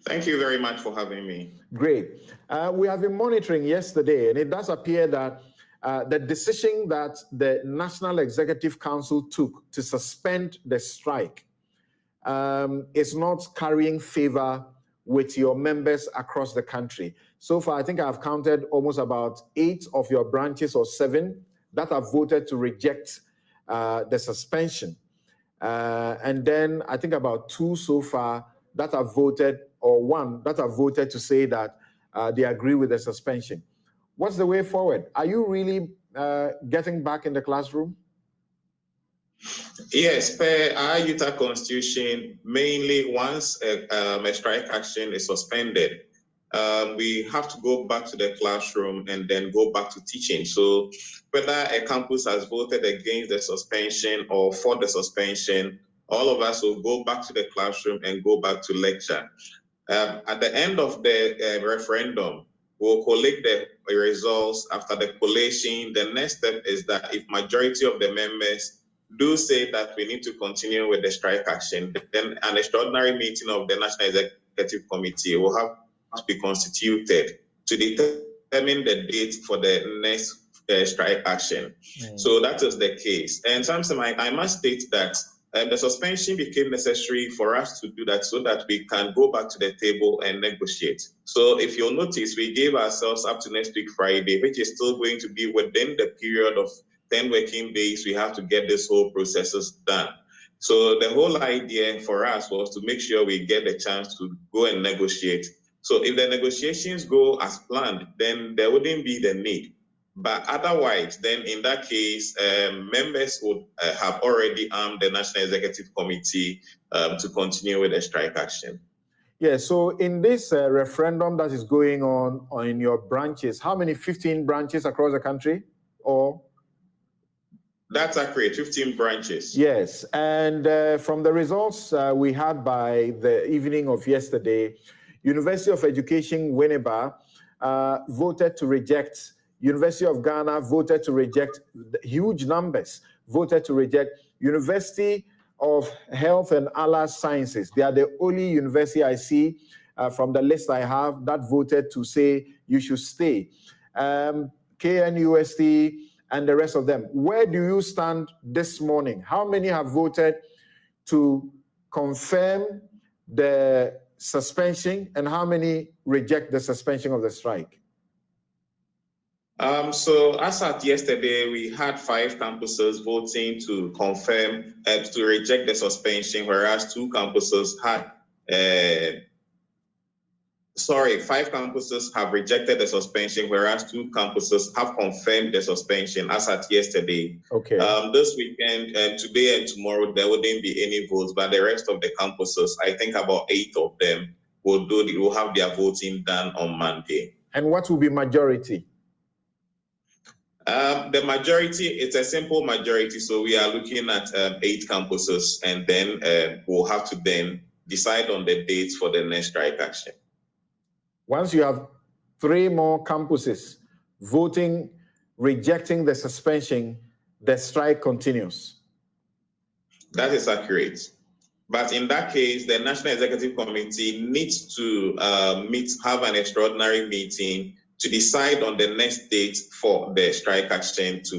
Thank you very much for having me. Great. We have been monitoring yesterday, and it does appear that the decision that the National Executive Council took to suspend the strike is not carrying favor with your members across the country. So far, I think I've counted almost about 8 of your branches or 7 that have voted to reject the suspension. And then I think about 2 so far that have voted, or 1 that have voted to say that they agree with the suspension. What's the way forward? Are you really getting back in the classroom? Yes, per our UTAG constitution, mainly once a strike action is suspended, we have to go back to the classroom and then go back to teaching. So whether a campus has voted against the suspension or for the suspension, all of us will go back to the classroom and go back to lecture. At the end of the referendum, we'll collect the results. After the collation, the next step is that if majority of the members do say that we need to continue with the strike action, then an extraordinary meeting of the National Executive Committee will have to be constituted to determine the date for the next strike action. So that is the case. And sometimes I must state that the suspension became necessary for us to do that so that we can go back to the table and negotiate. So if you'll notice, we gave ourselves up to next week Friday, which is still going to be within the period of 10 working days. We have to get this whole processes done. So the whole idea for us was to make sure we get the chance to go and negotiate. So if the negotiations go as planned, then there wouldn't be the need. But otherwise, then in that case, members would have already armed the National Executive Committee to continue with the strike action. Yeah, so in this referendum that is going on in your branches, how many? 15 branches across the country? Or? That's accurate, 15 branches. Yes, and from the results we had by the evening of yesterday, University of Education, Winneba, voted to reject. University of Ghana voted to reject. Huge numbers voted to reject. University of Health and Allied Sciences, they are the only university I see from the list I have that voted to say you should stay. KNUST and the rest of them. Where do you stand this morning? How many have voted to confirm the suspension, and how many reject the suspension of the strike? So as at yesterday, we had 5 campuses voting to confirm to reject the suspension, whereas 2 campuses had 5 campuses have rejected the suspension, whereas 2 campuses have confirmed the suspension as at yesterday. Okay. This weekend, today and tomorrow, there wouldn't be any votes, but the rest of the campuses, I think about 8 of them, will have their voting done on Monday. And what will be majority? The majority, it's a simple majority. So we are looking at 8 campuses, and then we'll have to then decide on the dates for the next strike action. Once you have 3 more campuses voting, rejecting the suspension, the strike continues. That is accurate. But in that case, the National Executive Committee needs to have an extraordinary meeting to decide on the next date for the strike action to